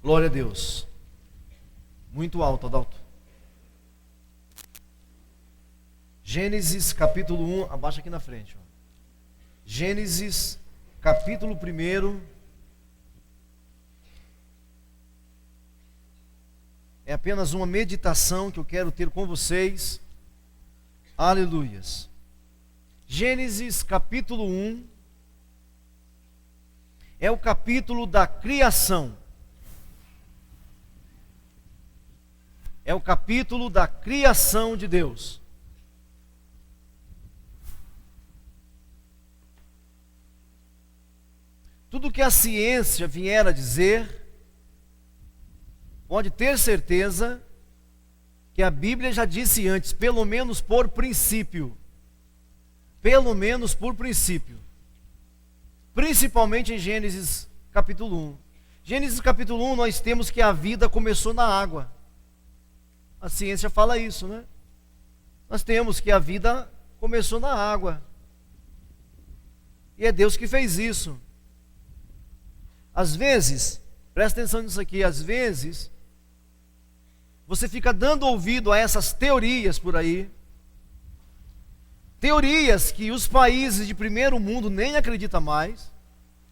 Glória a Deus. Muito alto, Adalto. Gênesis capítulo 1, abaixa aqui na frente. Ó. Gênesis capítulo 1. É apenas uma meditação que eu quero ter com vocês. Aleluias. Gênesis capítulo 1 é o capítulo da criação. É o capítulo da criação de Deus. Tudo que a ciência vier a dizer, pode ter certeza que a Bíblia já disse antes, pelo menos por princípio. Pelo menos por princípio. Principalmente em Gênesis capítulo 1. Gênesis capítulo 1 nós temos que a vida começou na água. A ciência fala isso, né? Nós temos que a vida começou na água. E é Deus que fez isso. Às vezes, presta atenção nisso aqui, às vezes, você fica dando ouvido a essas teorias por aí, teorias que os países de primeiro mundo nem acreditam mais,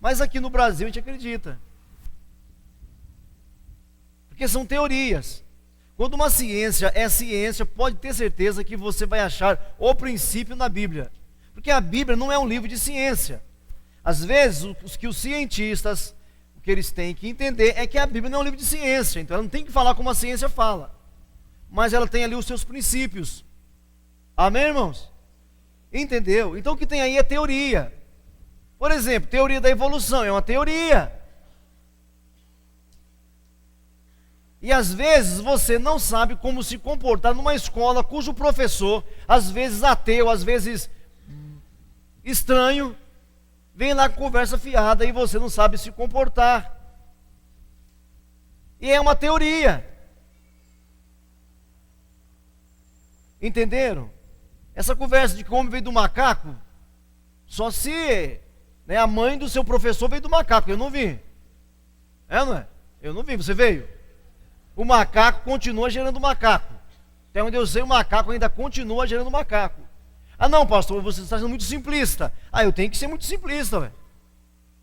mas aqui no Brasil a gente acredita. Porque são teorias. Quando uma ciência é ciência, pode ter certeza que você vai achar o princípio na Bíblia. Porque a Bíblia não é um livro de ciência. Às vezes, os cientistas, o que eles têm que entender é que a Bíblia não é um livro de ciência. Então ela não tem que falar como a ciência fala. Mas ela tem ali os seus princípios. Amém, irmãos? Entendeu? Então o que tem aí é teoria. Por exemplo, teoria da evolução é uma teoria. E às vezes você não sabe como se comportar numa escola cujo professor, às vezes ateu, às vezes estranho, vem lá com conversa fiada e você não sabe se comportar. E é uma teoria. Entenderam? Essa conversa de que o homem veio do macaco, só se a mãe do seu professor veio do macaco, eu não vi. É, não é? Eu não vi, você veio? O macaco continua gerando macaco. Até onde eu sei, o macaco ainda continua gerando macaco. Ah não, pastor, você está sendo muito simplista. Ah, eu tenho que ser muito simplista, velho.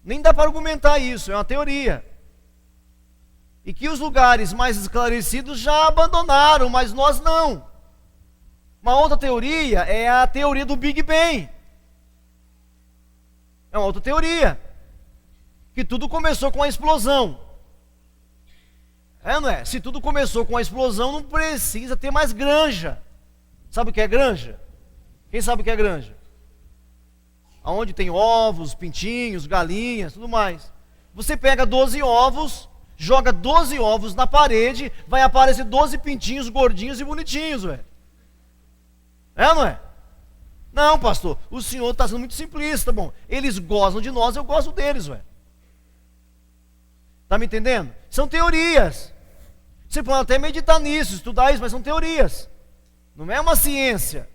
Nem dá para argumentar isso, é uma teoria. E que os lugares mais esclarecidos já abandonaram, mas nós não. Uma outra teoria é a teoria do Big Bang. É uma outra teoria. Que tudo começou com a explosão. É, não é? Se tudo começou com a explosão, não precisa ter mais granja. Sabe o que é granja? Quem sabe o que é granja? Aonde tem ovos, pintinhos, galinhas, tudo mais. Você pega 12 ovos, joga 12 ovos na parede, vai aparecer 12 pintinhos gordinhos e bonitinhos, velho. É, não é? Não, pastor, o senhor está sendo muito simplista. Bom, eles gostam de nós, eu gosto deles, velho. Está me entendendo? São teorias. Você pode até meditar nisso, estudar isso, mas são teorias. Não é uma ciência.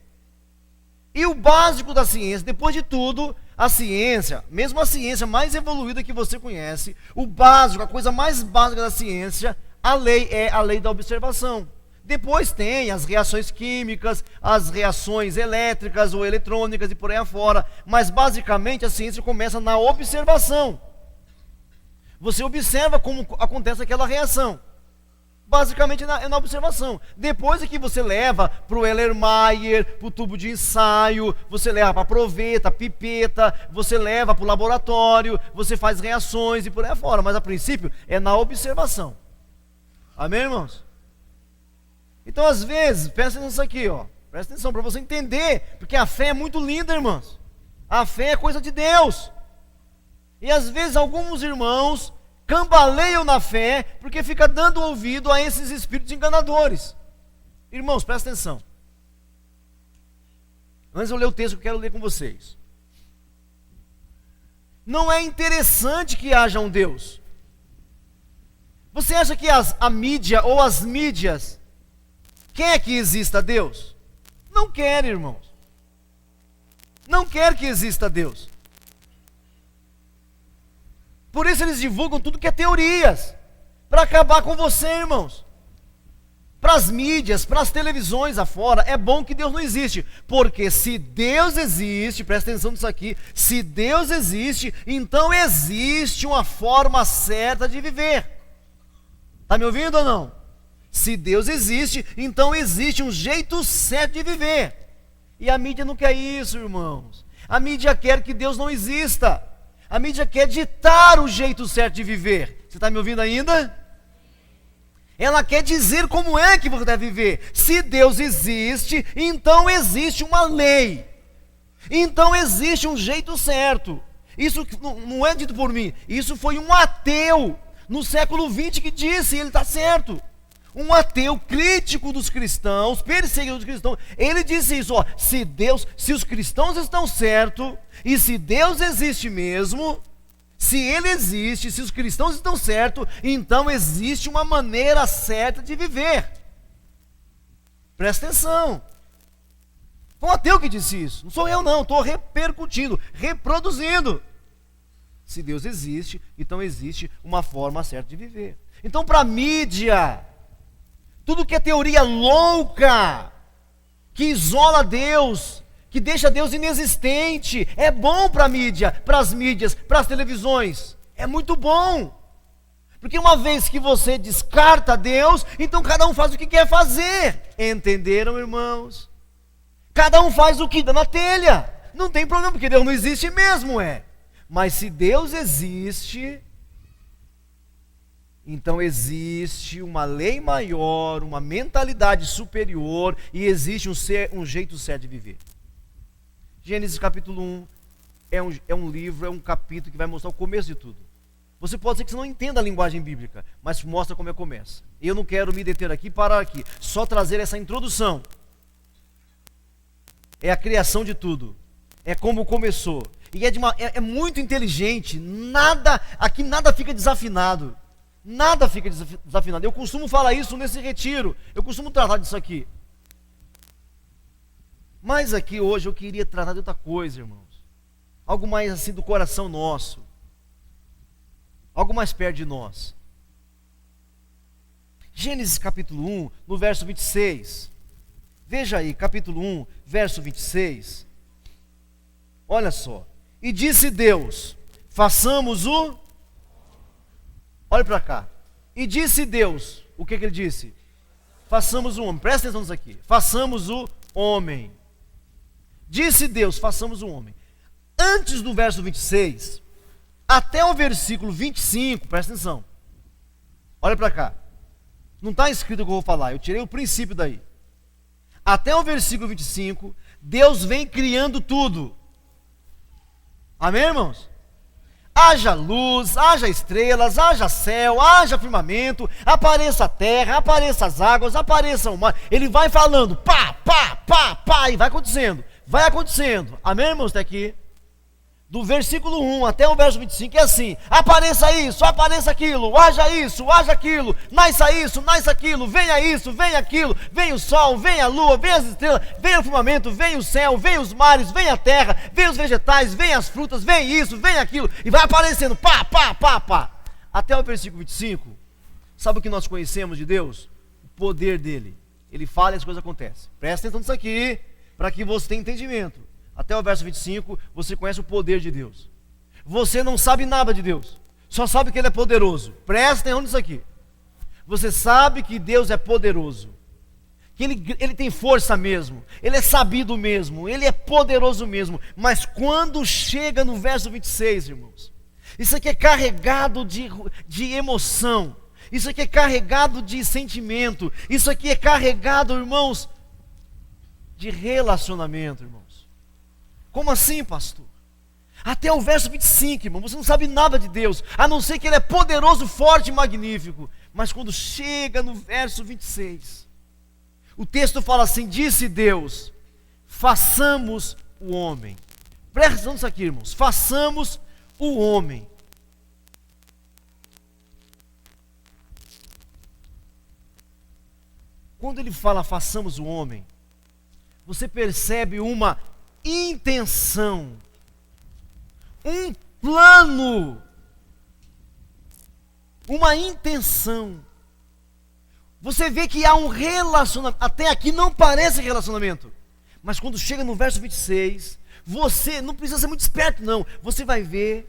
E o básico da ciência, depois de tudo, a ciência, mesmo a ciência mais evoluída que você conhece, o básico, a coisa mais básica da ciência, a lei é a lei da observação. Depois tem as reações químicas, as reações elétricas ou eletrônicas e por aí afora. Mas basicamente a ciência começa na observação. Você observa como acontece aquela reação. Basicamente é na observação. Depois é que você leva para o Erlenmeyer, para o tubo de ensaio, você leva para a proveta, pipeta, você leva para o laboratório, você faz reações e por aí afora. Mas a princípio é na observação. Amém, irmãos? Então às vezes, presta atenção aqui, ó. Presta atenção para você entender, porque a fé é muito linda, irmãos. A fé é coisa de Deus. E às vezes alguns irmãos cambaleiam na fé porque fica dando ouvido a esses espíritos enganadores. Irmãos, presta atenção. Antes eu ler o texto que eu quero ler com vocês. Não é interessante que haja um Deus. Você acha que a mídia ou as mídias quer que exista Deus? Não quer, irmãos. Não quer que exista Deus. Por isso eles divulgam tudo que é teorias, para acabar com você, irmãos. Para as mídias, para as televisões afora, é bom que Deus não existe. Porque se Deus existe, presta atenção nisso aqui, se Deus existe, então existe uma forma certa de viver. Está me ouvindo ou não? Se Deus existe, então existe um jeito certo de viver. E a mídia não quer isso, irmãos. A mídia quer que Deus não exista. A mídia quer ditar o jeito certo de viver. Você está me ouvindo ainda? Ela quer dizer como é que você deve viver. Se Deus existe, então existe uma lei. Então existe um jeito certo. Isso não é dito por mim. Isso foi um ateu no século XX que disse, e ele está certo. Um ateu crítico dos cristãos, perseguidor dos cristãos, ele disse isso, ó, se os cristãos estão certos, e se Deus existe mesmo, se ele existe, se os cristãos estão certos, então existe uma maneira certa de viver. Presta atenção. Foi um ateu que disse isso, não sou eu não, estou repercutindo, reproduzindo. Se Deus existe, então existe uma forma certa de viver. Então para a mídia, tudo que é teoria louca, que isola Deus, que deixa Deus inexistente, é bom para a mídia, para as mídias, para as televisões. É muito bom. Porque uma vez que você descarta Deus, então cada um faz o que quer fazer. Entenderam, irmãos? Cada um faz o que dá na telha. Não tem problema, porque Deus não existe mesmo, Mas se Deus existe, então existe uma lei maior, uma mentalidade superior, e existe um jeito certo de viver. Gênesis capítulo 1 é um livro, é um capítulo que vai mostrar o começo de tudo. Você pode ser que você não entenda a linguagem bíblica, mas mostra como começa. Eu não quero me deter aqui, parar aqui, só trazer essa introdução. É a criação de tudo, é como começou. E é muito inteligente, aqui nada fica desafinado. Nada fica desafinado. Eu costumo falar isso nesse retiro. Eu costumo tratar disso aqui. Mas aqui hoje eu queria tratar de outra coisa, irmãos. Algo mais assim do coração nosso. Algo mais perto de nós. Gênesis capítulo 1, no verso 26. Veja aí, capítulo 1, verso 26. Olha só. E disse Deus, façamos o... Olha para cá. E disse Deus, o que ele disse? Façamos o homem. Presta atenção nisso aqui. Façamos o homem. Disse Deus, façamos o homem. Antes do verso 26, até o versículo 25, presta atenção. Olha para cá. Não está escrito o que eu vou falar, eu tirei o princípio daí. Até o versículo 25, Deus vem criando tudo. Amém, irmãos? Haja luz, haja estrelas, haja céu, haja firmamento, apareça a terra, apareça as águas, apareça o mar. Ele vai falando, pá, pá, pá, pá, e vai acontecendo. Vai acontecendo. Amém, irmãos? Até aqui. Do versículo 1 até o verso 25 é assim: apareça isso, apareça aquilo, haja isso, haja aquilo, nasça isso, nasça aquilo, venha isso, venha aquilo, venha o sol, venha a lua, venha as estrelas, venha o firmamento, venha o céu, venha os mares, venha a terra, venha os vegetais, venha as frutas, venha isso, venha aquilo, e vai aparecendo, pá, pá, pá, pá. Até o versículo 25, sabe o que nós conhecemos de Deus? O poder dele. Ele fala e as coisas acontecem. Presta atenção nisso aqui, para que você tenha entendimento. Até o verso 25, você conhece o poder de Deus. Você não sabe nada de Deus, só sabe que Ele é poderoso. Presta atenção nisso aqui. Você sabe que Deus é poderoso, que ele tem força mesmo, Ele é sabido mesmo, Ele é poderoso mesmo. Mas quando chega no verso 26, irmãos, isso aqui é carregado de emoção, isso aqui é carregado de sentimento, isso aqui é carregado, irmãos, de relacionamento, irmãos. Como assim, pastor? Até o verso 25, irmão, você não sabe nada de Deus, a não ser que Ele é poderoso, forte e magnífico. Mas quando chega no verso 26, o texto fala assim: disse Deus, façamos o homem. Presta atenção nisso aqui, irmãos. Façamos o homem. Quando ele fala façamos o homem, você percebe uma intenção, um plano uma intenção. Você vê que há um relacionamento. Até aqui não parece relacionamento. Mas quando chega no verso 26, você não precisa ser muito esperto não. Você vai ver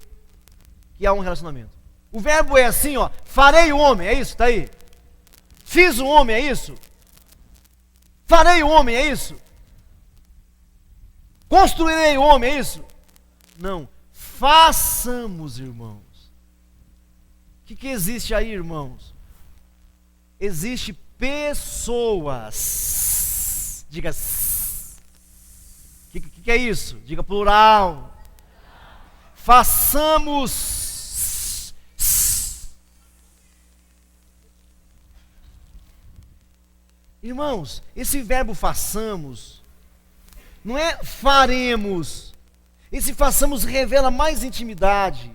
que há um relacionamento. O verbo é assim, ó. Farei o homem, é isso? Está aí. Fiz o homem, é isso? Farei o homem, é isso? Construirei o homem, é isso? Não. Façamos, irmãos. O que existe aí, irmãos? Existe pessoas. Diga. O que é isso? Diga plural. Façamos. Irmãos, esse verbo façamos não é faremos. Esse façamos revela mais intimidade.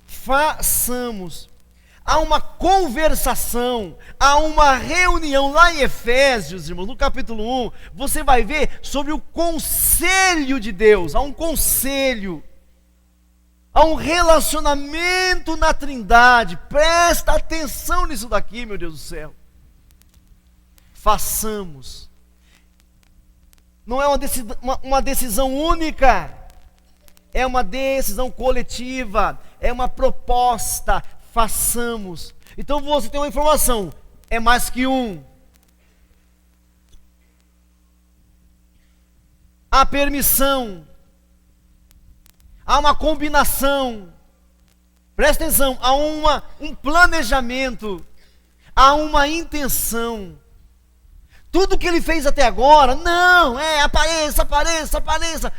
Façamos. Há uma conversação, há uma reunião lá em Efésios, irmãos, no capítulo 1, você vai ver sobre o conselho de Deus. Há um conselho, há um relacionamento na Trindade. Presta atenção nisso daqui, meu Deus do céu. Façamos. Não é uma decisão única, é uma decisão coletiva, é uma proposta. Façamos. Então você tem uma informação, é mais que um. Há permissão, há uma combinação. Presta atenção, há um planejamento, há uma intenção. Tudo que ele fez até agora, não, apareça.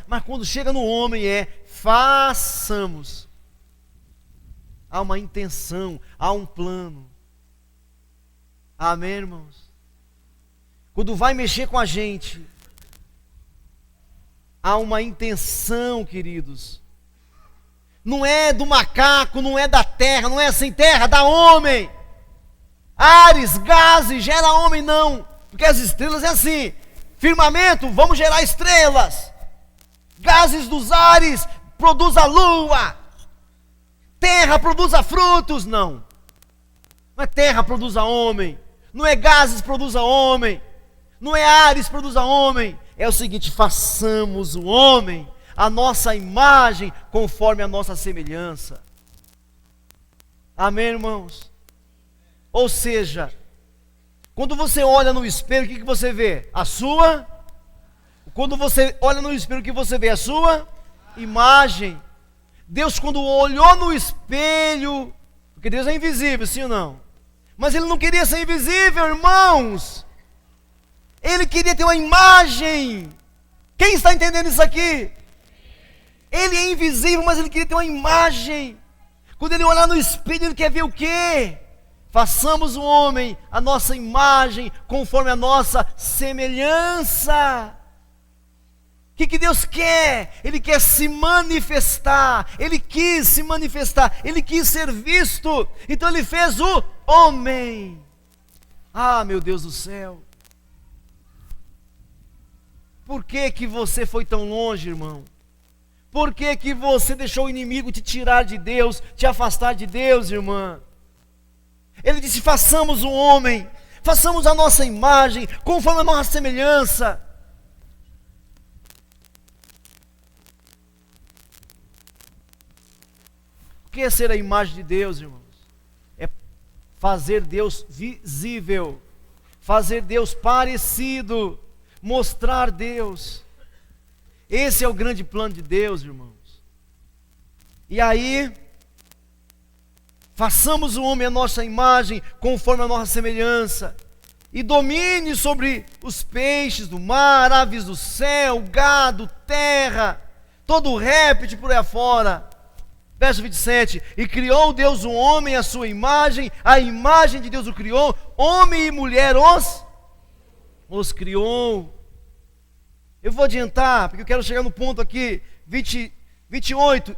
Mas quando chega no homem façamos. Há uma intenção, há um plano. Amém, irmãos? Quando vai mexer com a gente, há uma intenção, queridos. Não é do macaco, não é da terra, não é sem terra, da homem. Ares, gases, gera homem, não. Porque as estrelas é assim. Firmamento, vamos gerar estrelas. Gases dos ares, produz a lua. Terra produza frutos, não. Não é terra produza homem. Não é gases produza homem. Não é ares produza homem. É o seguinte, façamos o homem a nossa imagem conforme a nossa semelhança. Amém, irmãos? Ou seja, quando você olha no espelho, o que você vê? A sua. Quando você olha no espelho, o que você vê? A sua imagem. Deus, quando olhou no espelho, porque Deus é invisível, sim ou não? Mas Ele não queria ser invisível, irmãos. Ele queria ter uma imagem. Quem está entendendo isso aqui? Ele é invisível, mas Ele queria ter uma imagem. Quando Ele olhar no espelho, Ele quer ver o quê? Façamos o homem a nossa imagem, conforme a nossa semelhança. O que Deus quer? Ele quer se manifestar. Ele quis se manifestar. Ele quis ser visto. Então Ele fez o homem. Ah, meu Deus do céu. Por que você foi tão longe, irmão? Por que você deixou o inimigo te tirar de Deus, te afastar de Deus, irmã? Ele disse, façamos o homem, façamos a nossa imagem, conforme a nossa semelhança. O que é ser a imagem de Deus, irmãos? É fazer Deus visível, fazer Deus parecido, mostrar Deus. Esse é o grande plano de Deus, irmãos. E aí, façamos o homem a nossa imagem, conforme a nossa semelhança, e domine sobre os peixes do mar, aves do céu, gado, terra, todo réptil por aí afora. Verso 27, e criou Deus o homem à sua imagem, a imagem de Deus o criou, homem e mulher os criou. Eu vou adiantar, porque eu quero chegar no ponto aqui, 28,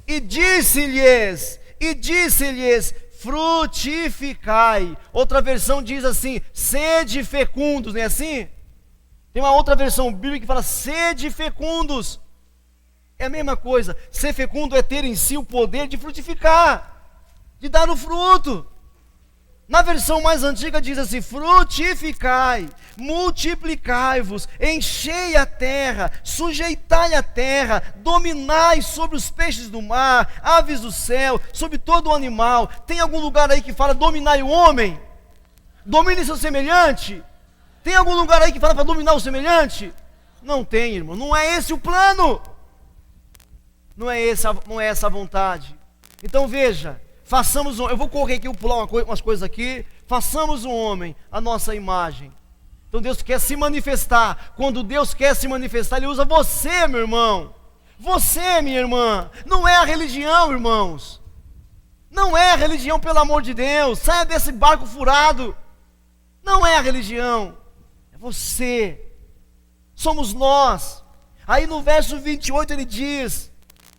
e disse-lhes, frutificai. Outra versão diz assim, sede fecundos, não é assim? Tem uma outra versão bíblica que fala, sede fecundos. É a mesma coisa. Ser fecundo é ter em si o poder de frutificar, de dar o fruto. Na versão mais antiga diz assim: frutificai, multiplicai-vos, enchei a terra, sujeitai a terra, dominai sobre os peixes do mar, aves do céu, sobre todo o animal. Tem algum lugar aí que fala dominai o homem? Domine seu semelhante? Tem algum lugar aí que fala para dominar o semelhante? Não tem, irmão. Não é esse o plano. Não é essa a vontade. Então veja, façamos eu vou correr aqui, vou pular umas coisas aqui. Façamos um homem a nossa imagem. Então Deus quer se manifestar. Quando Deus quer se manifestar, Ele usa você, meu irmão. Você, minha irmã. Não é a religião, irmãos. Não é a religião, pelo amor de Deus. Saia desse barco furado. Não é a religião. É você. Somos nós. Aí no verso 28 ele diz: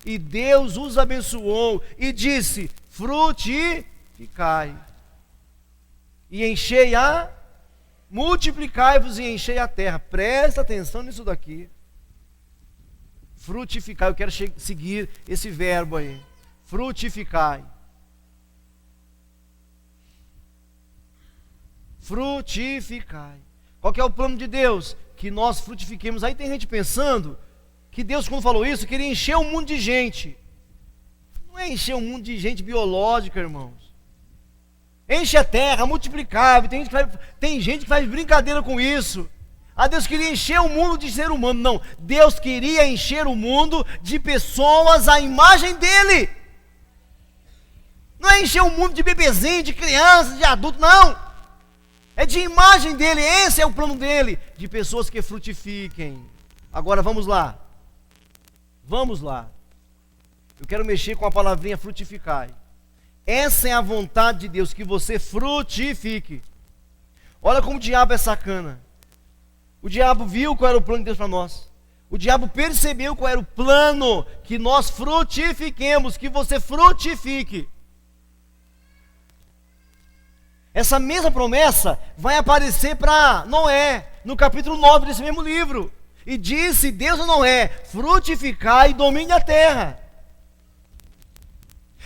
e Deus os abençoou e disse: frutificai e enchei multiplicai-vos e enchei a terra. Presta atenção nisso daqui. Frutificai, eu quero seguir esse verbo aí. Frutificai. Frutificai. Qual que é o plano de Deus? Que nós frutifiquemos. Aí tem gente pensando que Deus, quando falou isso, queria encher o mundo de gente. Não é encher o mundo de gente biológica, irmãos. Enche a terra, multiplicável. Tem gente que faz brincadeira com isso. Deus queria encher o mundo de ser humano. Não, Deus queria encher o mundo de pessoas à imagem dEle. Não é encher o mundo de bebezinho, de crianças, de adultos, não. É de imagem dEle, esse é o plano dEle. De pessoas que frutifiquem. Agora vamos lá. Vamos lá. Eu quero mexer com a palavrinha frutificai. Essa é a vontade de Deus, que você frutifique. Olha como o diabo é sacana. O diabo viu qual era o plano de Deus para nós. O diabo percebeu qual era o plano, que nós frutifiquemos, que você frutifique. Essa mesma promessa vai aparecer para Noé, no capítulo 9 desse mesmo livro. E disse Deus a Noé: frutificai e domine a terra.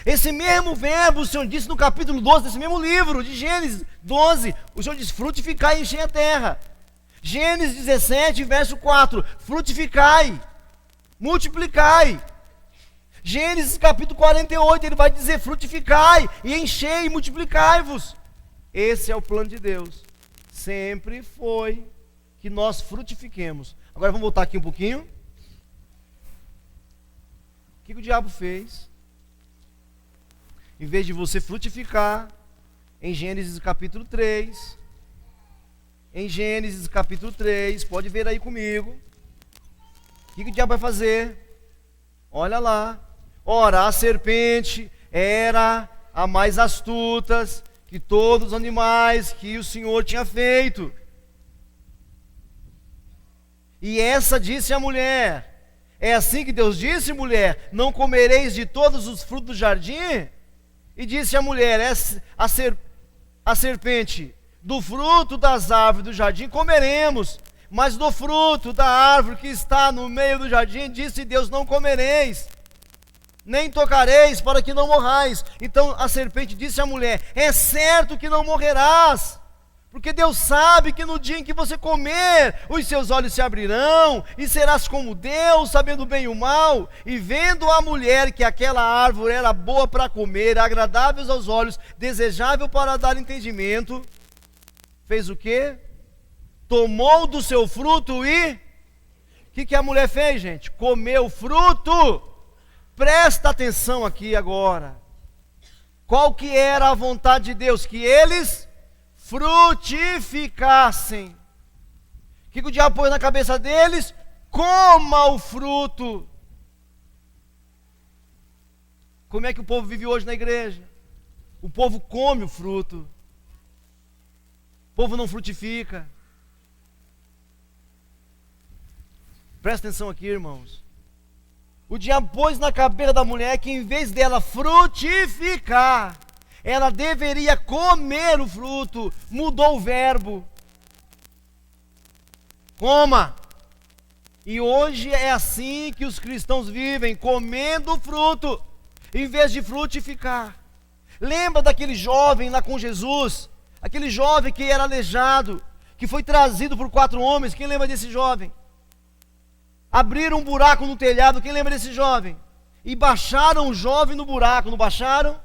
Esse mesmo verbo o Senhor disse no capítulo 12 desse mesmo livro, de Gênesis 12. O Senhor diz: frutificai e enchei a terra. Gênesis 17, verso 4: frutificai, multiplicai. Gênesis capítulo 48, ele vai dizer: frutificai e enchei e multiplicai-vos. Esse é o plano de Deus. Sempre foi que nós frutifiquemos. Agora vamos voltar aqui um pouquinho. O que o diabo fez? Em vez de você frutificar, em Gênesis capítulo 3, pode ver aí comigo. O que o diabo vai fazer? Olha lá. Ora, a serpente era a mais astuta que todos os animais que o Senhor tinha feito. E essa disse à mulher: é assim que Deus disse, mulher: não comereis de todos os frutos do jardim? E disse a mulher, a serpente: do fruto das árvores do jardim comeremos, mas do fruto da árvore que está no meio do jardim, disse Deus: não comereis, nem tocareis, para que não morrais. Então a serpente disse à mulher: é certo que não morrerás, porque Deus sabe que no dia em que você comer, os seus olhos se abrirão, e serás como Deus, sabendo bem e o mal. E vendo a mulher que aquela árvore era boa para comer, agradável aos olhos, desejável para dar entendimento, fez o quê? Tomou do seu fruto e... O que a mulher fez, gente? Comeu o fruto. Presta atenção aqui agora. Qual que era a vontade de Deus? Que eles frutificassem. O que o diabo pôs na cabeça deles? Coma o fruto. Como é que o povo vive hoje na igreja? O povo come o fruto. O povo não frutifica. Presta atenção aqui, irmãos. O diabo pôs na cabeça da mulher que em vez dela frutificar, ela deveria comer o fruto. Mudou o verbo. Coma. E hoje é assim que os cristãos vivem, comendo fruto, em vez de frutificar. Lembra daquele jovem lá com Jesus? Aquele jovem que era aleijado, que foi trazido por 4 homens. Quem lembra desse jovem? Abriram um buraco no telhado. Quem lembra desse jovem? E baixaram o jovem no buraco. Não baixaram?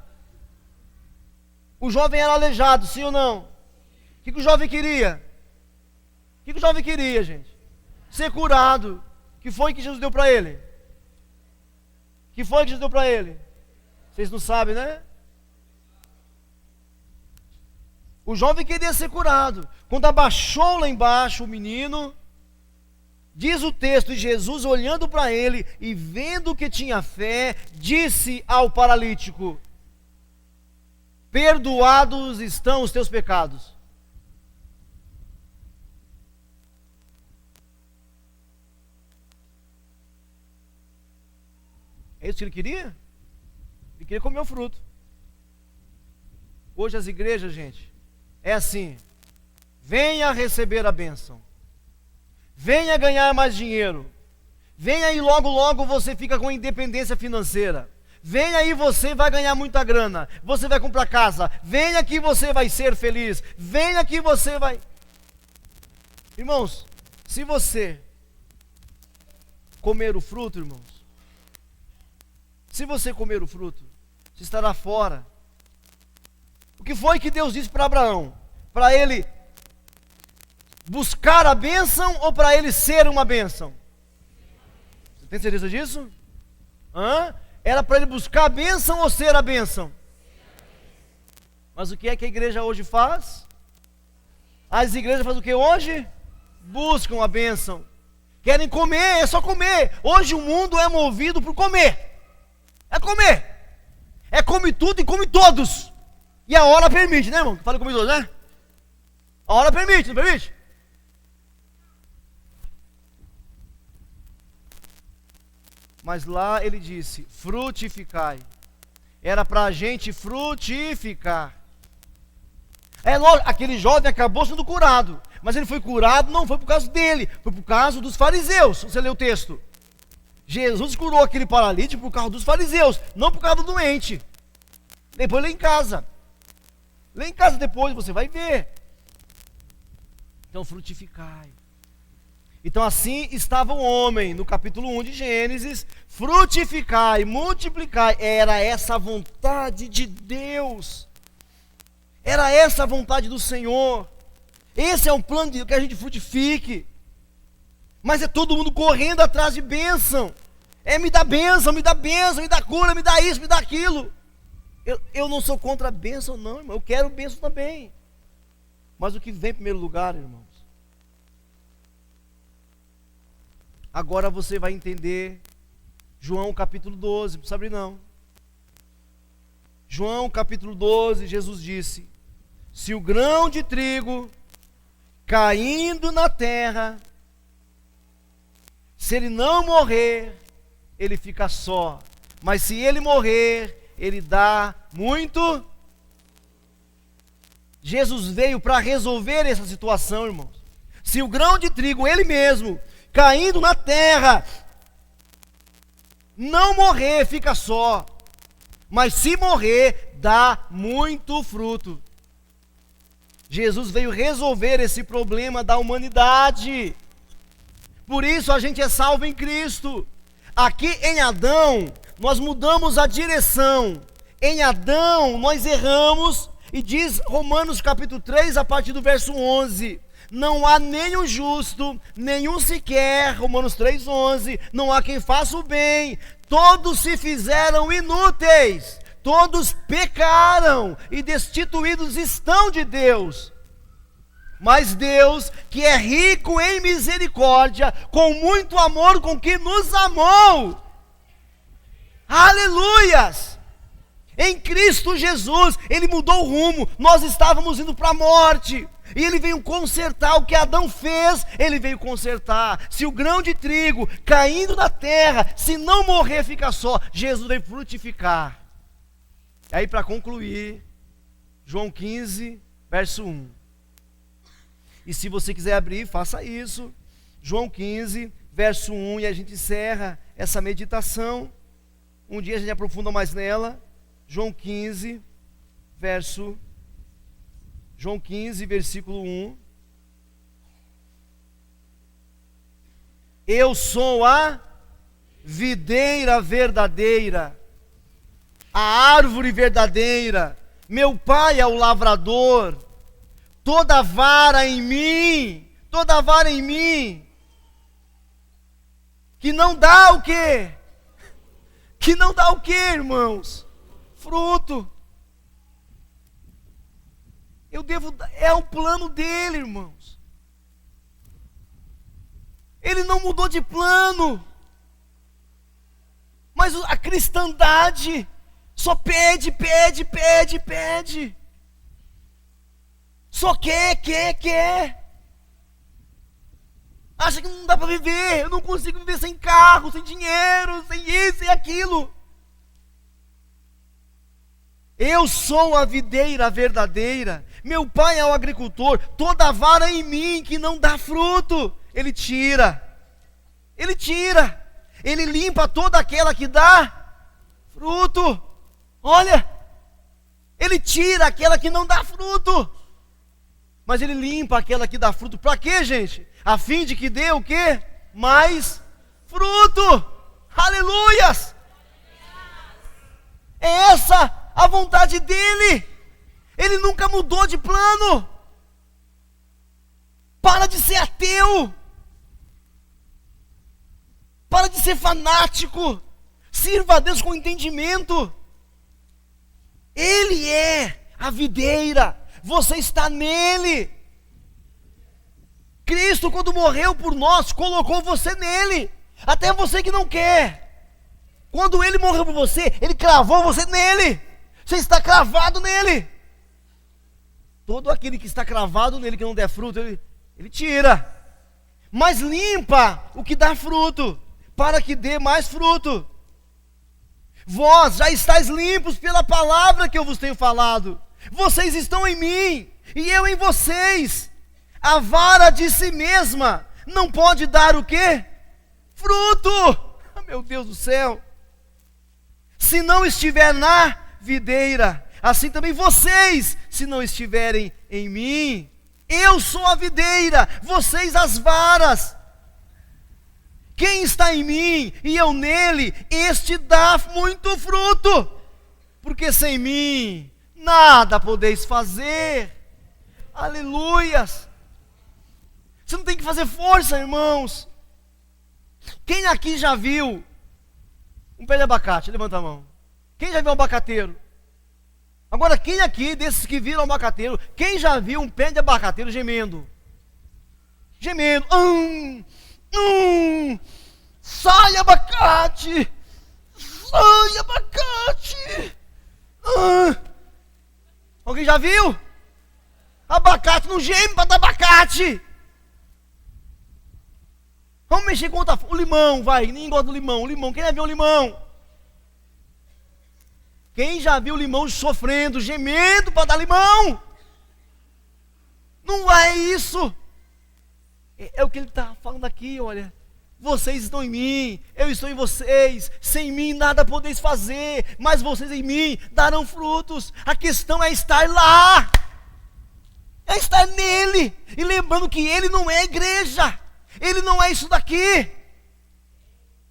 O jovem era aleijado, sim ou não? O que o jovem queria? O que o jovem queria, gente? Ser curado. O que foi que Jesus deu para ele? O que foi que Jesus deu para ele? Vocês não sabem, né? O jovem queria ser curado. Quando abaixou lá embaixo o menino, diz o texto, e Jesus olhando para ele e vendo que tinha fé, disse ao paralítico: perdoados estão os teus pecados. É isso que ele queria? Ele queria comer o fruto. Hoje as igrejas, gente, é assim: venha receber a bênção, venha ganhar mais dinheiro, venha e logo logo você fica com independência financeira, venha aí você vai ganhar muita grana, você vai comprar casa, venha que você vai ser feliz, venha que você vai... Irmãos, se você comer o fruto, irmãos, se você comer o fruto, você estará fora. O que foi que Deus disse para Abraão? Para ele buscar a bênção ou para ele ser uma bênção? Você tem certeza disso? Era para ele buscar a bênção ou ser a bênção? Mas o que é que a igreja hoje faz? As igrejas fazem o que hoje? Buscam a bênção. Querem comer, é só comer. Hoje o mundo é movido por comer. É comer. É come tudo e come todos. E a hora permite, né, irmão? Fala comigo, né? A hora permite, não permite? Mas lá ele disse: frutificai. Era para a gente frutificar. É lógico, aquele jovem acabou sendo curado. Mas ele foi curado não foi por causa dele, foi por causa dos fariseus. Você lê o texto. Jesus curou aquele paralítico por causa dos fariseus, não por causa do doente. Depois lê em casa. Lê em casa depois, você vai ver. Então frutificai. Então assim estava o homem, no capítulo 1 de Gênesis: frutificai, multiplicai. Era essa a vontade de Deus. Era essa a vontade do Senhor. Esse é um plano de que a gente frutifique. Mas é todo mundo correndo atrás de bênção. Me dá bênção, me dá bênção, me dá cura, me dá isso, me dá aquilo. Eu não sou contra a bênção não, irmão. Eu quero bênção também. Mas o que vem em primeiro lugar, irmãos? Agora você vai entender João capítulo 12, não precisa abrir não. João capítulo 12, Jesus disse: se o grão de trigo caindo na terra, se ele não morrer, ele fica só. Mas se ele morrer, ele dá muito. Jesus veio para resolver essa situação, irmãos. Se o grão de trigo, ele mesmo, caindo na terra, não morrer, fica só. Mas se morrer, dá muito fruto. Jesus veio resolver esse problema da humanidade. Por isso a gente é salvo em Cristo. Aqui em Adão, nós mudamos a direção. Em Adão, nós erramos. E diz Romanos capítulo 3, a partir do verso 11: não há nenhum justo, nenhum sequer. Romanos 3, 11: não há quem faça o bem. Todos se fizeram inúteis. Todos pecaram e destituídos estão de Deus. Mas Deus, que é rico em misericórdia, com muito amor com que nos amou. Aleluias! Em Cristo Jesus, Ele mudou o rumo. Nós estávamos indo para a morte, e Ele veio consertar o que Adão fez. Ele veio consertar. Se o grão de trigo caindo na terra, se não morrer, fica só, Jesus veio frutificar. Aí, para concluir, João 15, verso 1. E se você quiser abrir, faça isso. João 15, verso 1, e a gente encerra essa meditação. Um dia a gente aprofunda mais nela. João 15, versículo 1. Eu sou a videira verdadeira, a árvore verdadeira, meu pai é o lavrador. Toda vara em mim, que não dá o quê? Que não dá o quê, irmãos? Fruto. É o plano dele, irmãos. Ele não mudou de plano. Mas a cristandade só pede. Só quer. Acha que não dá para viver. Eu não consigo viver sem carro, sem dinheiro, sem isso e aquilo. Eu sou a videira verdadeira. Meu pai é o agricultor. Toda vara em mim que não dá fruto, ele tira. Ele limpa toda aquela que dá fruto. Olha, ele tira aquela que não dá fruto, mas ele limpa aquela que dá fruto. Para quê, gente? A fim de que dê o quê? Mais fruto. Aleluias! É essa a vontade dele. Ele nunca mudou de plano. Para de ser ateu. Para de ser fanático. Sirva a Deus com entendimento. Ele é a videira. Você está nele. Cristo, quando morreu por nós, colocou você nele. Até você que não quer. Quando ele morreu por você, ele cravou você nele. Você está cravado nele. Todo aquele que está cravado nele, que não der fruto, ele tira. Mas limpa o que dá fruto, para que dê mais fruto. Vós já estáis limpos pela palavra que eu vos tenho falado. Vocês estão em mim, e eu em vocês. A vara de si mesma não pode dar o quê? Fruto. Oh, meu Deus do céu. Se não estiver na videira, assim também vocês, se não estiverem em mim. Eu sou a videira, vocês as varas. Quem está em mim e eu nele, este dá muito fruto, porque sem mim nada podeis fazer. Aleluias. Você não tem que fazer força, irmãos. Quem aqui já viu um pé de abacate? Levanta a mão. Quem já viu um abacateiro? Agora, quem aqui, desses que viram um abacateiro, quem já viu um pé de abacateiro gemendo? Gemendo. Sai abacate. Sai abacate. Alguém já viu? Abacate não geme para dar abacate. Vamos mexer com outra. O limão, vai. Ninguém gosta do limão. O limão. Quem já viu o limão? Quem já viu o limão sofrendo, gemendo para dar limão? Não é isso. É o que ele está falando aqui, olha. Vocês estão em mim, eu estou em vocês. Sem mim nada podeis fazer, mas vocês em mim darão frutos. A questão é estar lá. É estar nele. E lembrando que ele não é igreja. Ele não é isso daqui.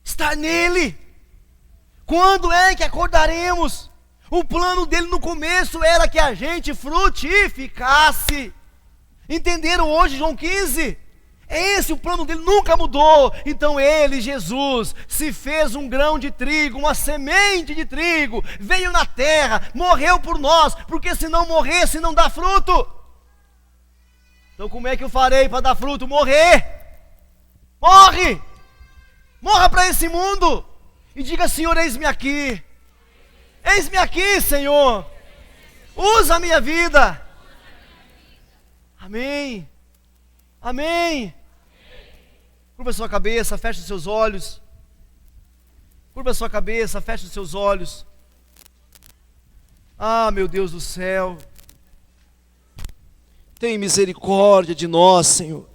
Estar nele. Quando é que acordaremos? O plano dele no começo era que a gente frutificasse. Entenderam hoje João 15? Esse o plano dele nunca mudou. Então ele, Jesus, se fez um grão de trigo, uma semente de trigo, veio na terra, morreu por nós, porque se não morresse não dá fruto. Então como é que eu farei para dar fruto? Morrer. Morre! Morra para esse mundo e diga: Senhor, eis-me aqui. Eis-me aqui, Senhor. Usa a minha vida. Amém. Amém. Curva a sua cabeça, feche os seus olhos. Curva a sua cabeça, feche os seus olhos. Ah, meu Deus do céu. Tem misericórdia de nós, Senhor.